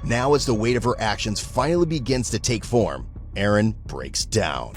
Now, as the weight of her actions finally begins to take form, Erin breaks down.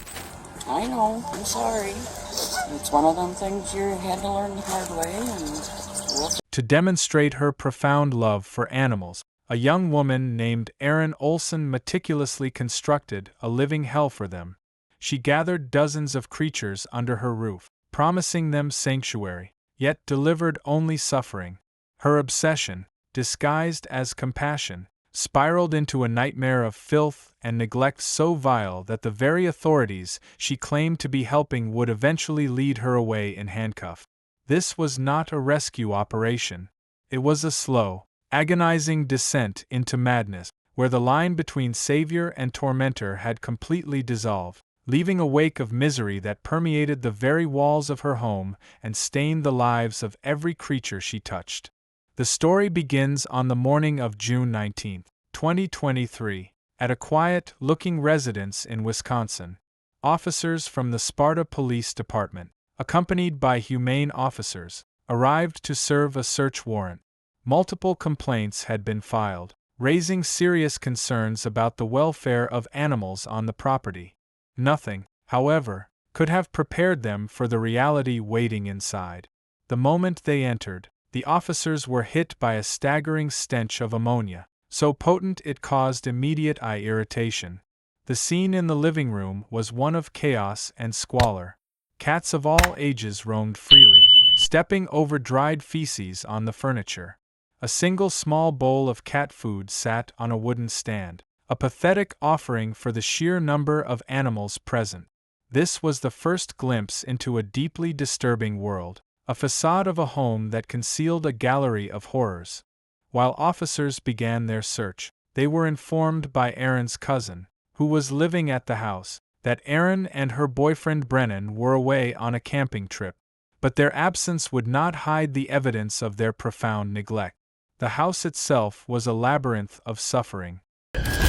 I know, I'm sorry. It's one of them things you had to learn the hard way. To demonstrate her profound love for animals, a young woman named Erin Olson meticulously constructed a living hell for them. She gathered dozens of creatures under her roof, promising them sanctuary, yet delivered only suffering. Her obsession, disguised as compassion, spiraled into a nightmare of filth and neglect so vile that the very authorities she claimed to be helping would eventually lead her away in handcuffs. This was not a rescue operation. It was a slow, agonizing descent into madness, where the line between savior and tormentor had completely dissolved, leaving a wake of misery that permeated the very walls of her home and stained the lives of every creature she touched. The story begins on the morning of June 19, 2023, at a quiet-looking residence in Wisconsin. Officers from the Sparta Police Department, accompanied by humane officers, arrived to serve a search warrant. Multiple complaints had been filed, raising serious concerns about the welfare of animals on the property. Nothing, however, could have prepared them for the reality waiting inside. The moment they entered, the officers were hit by a staggering stench of ammonia, so potent it caused immediate eye irritation. The scene in the living room was one of chaos and squalor. Cats of all ages roamed freely, stepping over dried feces on the furniture. A single small bowl of cat food sat on a wooden stand, a pathetic offering for the sheer number of animals present. This was the first glimpse into a deeply disturbing world, a facade of a home that concealed a gallery of horrors. While officers began their search, they were informed by Erin's cousin, who was living at the house, that Erin and her boyfriend Brennan were away on a camping trip. But their absence would not hide the evidence of their profound neglect. The house itself was a labyrinth of suffering.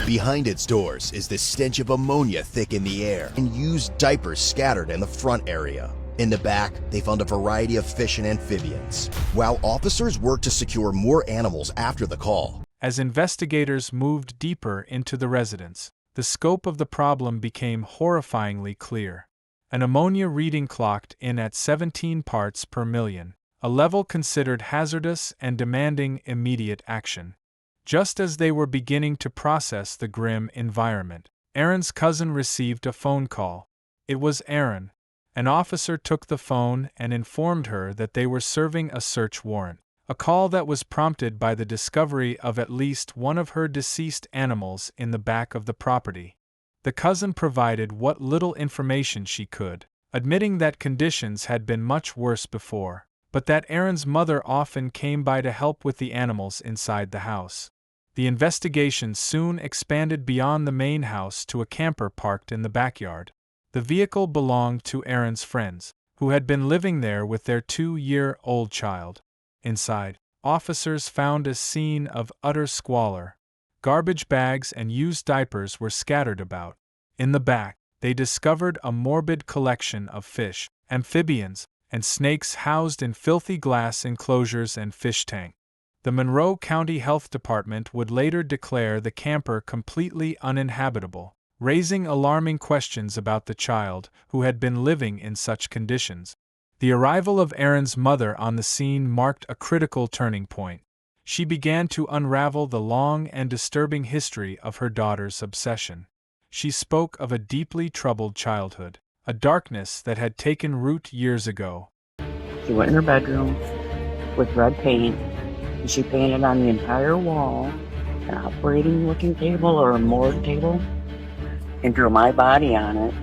Behind its doors is the stench of ammonia thick in the air, and used diapers scattered in the front area. In the back, they found a variety of fish and amphibians, while officers worked to secure more animals after the call. As investigators moved deeper into the residence, the scope of the problem became horrifyingly clear. An ammonia reading clocked in at 17 parts per million, a level considered hazardous and demanding immediate action. Just as they were beginning to process the grim environment, Erin's cousin received a phone call. It was Erin. An officer took the phone and informed her that they were serving a search warrant, a call that was prompted by the discovery of at least one of her deceased animals in the back of the property. The cousin provided what little information she could, admitting that conditions had been much worse before, but that Erin's mother often came by to help with the animals inside the house. The investigation soon expanded beyond the main house to a camper parked in the backyard. The vehicle belonged to Erin's friends, who had been living there with their 2-year-old child. Inside, officers found a scene of utter squalor. Garbage bags and used diapers were scattered about. In the back, they discovered a morbid collection of fish, amphibians, and snakes housed in filthy glass enclosures and fish tanks. The Monroe County Health Department would later declare the camper completely uninhabitable, raising alarming questions about the child who had been living in such conditions. The arrival of Erin's mother on the scene marked a critical turning point. She began to unravel the long and disturbing history of her daughter's obsession. She spoke of a deeply troubled childhood, a darkness that had taken root years ago. She went in her bedroom with red paint, and she painted on the entire wall an operating-looking table or a morgue table, and drew my body on it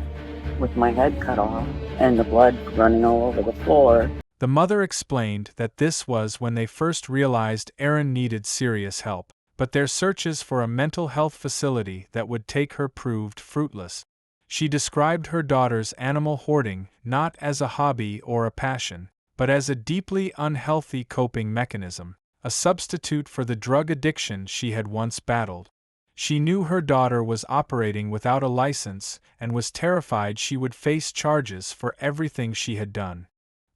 with my head cut off and the blood running all over the floor. The mother explained that this was when they first realized Erin needed serious help, but their searches for a mental health facility that would take her proved fruitless. She described her daughter's animal hoarding not as a hobby or a passion, but as a deeply unhealthy coping mechanism, a substitute for the drug addiction she had once battled. She knew her daughter was operating without a license and was terrified she would face charges for everything she had done.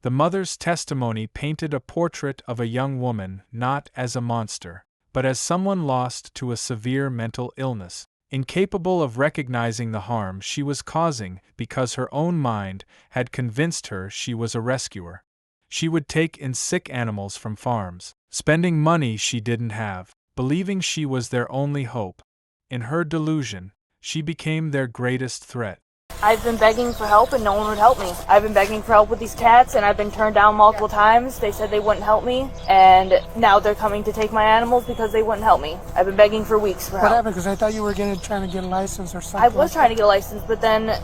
The mother's testimony painted a portrait of a young woman not as a monster, but as someone lost to a severe mental illness, incapable of recognizing the harm she was causing because her own mind had convinced her she was a rescuer. She would take in sick animals from farms, spending money she didn't have, believing she was their only hope. In her delusion, she became their greatest threat. I've been begging for help and no one would help me. I've been begging for help with these cats and I've been turned down multiple times. They said they wouldn't help me and now they're coming to take my animals because they wouldn't help me. I've been begging for weeks for help. What happened? Because I thought you were trying to get a license or something. I was trying to get a license, but then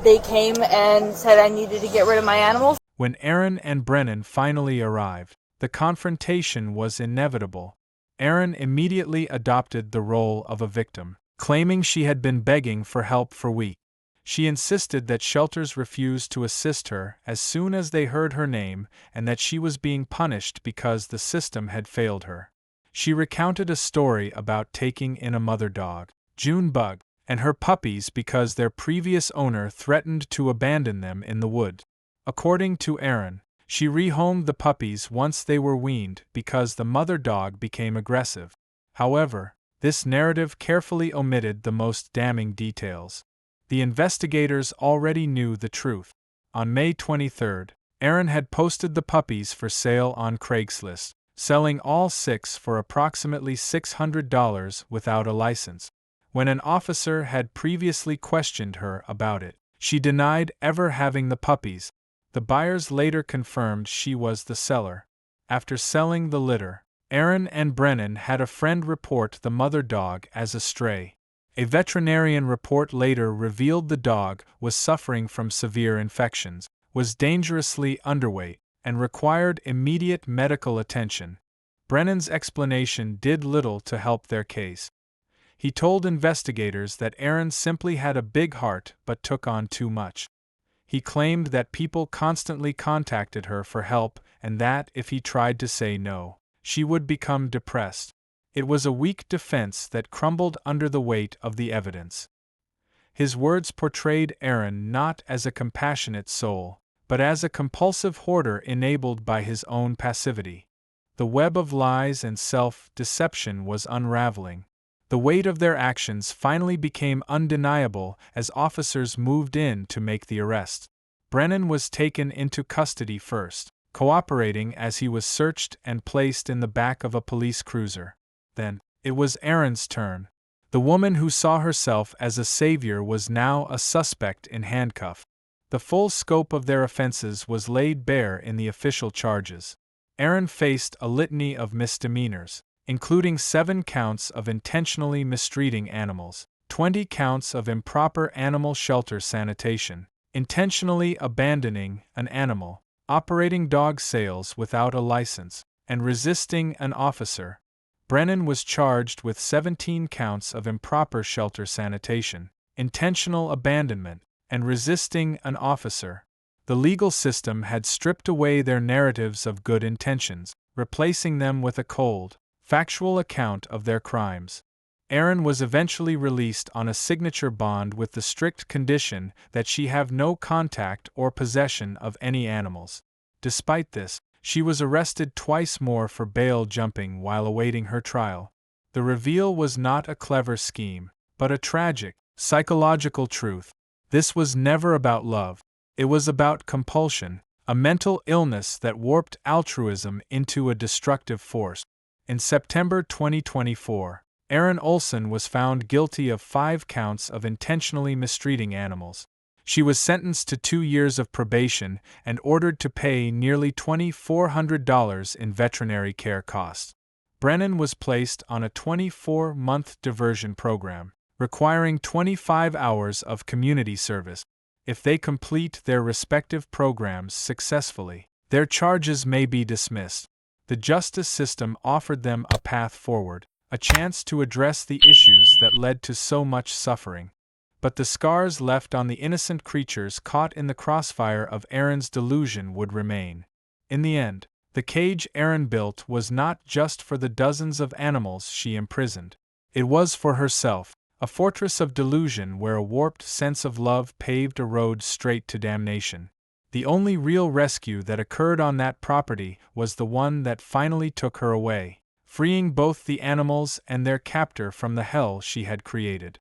they came and said I needed to get rid of my animals. When Erin and Brennan finally arrived, the confrontation was inevitable. Erin immediately adopted the role of a victim, claiming she had been begging for help for weeks. She insisted that shelters refused to assist her as soon as they heard her name and that she was being punished because the system had failed her. She recounted a story about taking in a mother dog, Junebug, and her puppies because their previous owner threatened to abandon them in the woods. According to Erin, she rehomed the puppies once they were weaned because the mother dog became aggressive. However, this narrative carefully omitted the most damning details. The investigators already knew the truth. On May 23, Erin had posted the puppies for sale on Craigslist, selling all 6 for approximately $600 without a license. When an officer had previously questioned her about it, she denied ever having the puppies. The buyers later confirmed she was the seller. After selling the litter, Erin and Brennan had a friend report the mother dog as a stray. A veterinarian report later revealed the dog was suffering from severe infections, was dangerously underweight, and required immediate medical attention. Brennan's explanation did little to help their case. He told investigators that Erin simply had a big heart but took on too much. He claimed that people constantly contacted her for help and that if he tried to say no, she would become depressed. It was a weak defense that crumbled under the weight of the evidence. His words portrayed Erin not as a compassionate soul, but as a compulsive hoarder enabled by his own passivity. The web of lies and self-deception was unraveling. The weight of their actions finally became undeniable as officers moved in to make the arrest. Brennan was taken into custody first, cooperating as he was searched and placed in the back of a police cruiser. Then, it was Erin's turn. The woman who saw herself as a savior was now a suspect in handcuffs. The full scope of their offenses was laid bare in the official charges. Erin faced a litany of misdemeanors, including 7 counts of intentionally mistreating animals, 20 counts of improper animal shelter sanitation, intentionally abandoning an animal, operating dog sales without a license, and resisting an officer. Brennan was charged with 17 counts of improper shelter sanitation, intentional abandonment, and resisting an officer. The legal system had stripped away their narratives of good intentions, replacing them with a cold, factual account of their crimes. Erin was eventually released on a signature bond with the strict condition that she have no contact or possession of any animals. Despite this, she was arrested twice more for bail jumping while awaiting her trial. The reveal was not a clever scheme, but a tragic, psychological truth. This was never about love. It was about compulsion, a mental illness that warped altruism into a destructive force. In September 2024, Erin Olsen was found guilty of 5 counts of intentionally mistreating animals. She was sentenced to 2 years of probation and ordered to pay nearly $2,400 in veterinary care costs. Brennan was placed on a 24-month diversion program, requiring 25 hours of community service. If they complete their respective programs successfully, their charges may be dismissed. The justice system offered them a path forward, a chance to address the issues that led to so much suffering. But the scars left on the innocent creatures caught in the crossfire of Erin's delusion would remain. In the end, the cage Erin built was not just for the dozens of animals she imprisoned. It was for herself, a fortress of delusion where a warped sense of love paved a road straight to damnation. The only real rescue that occurred on that property was the one that finally took her away, freeing both the animals and their captor from the hell she had created.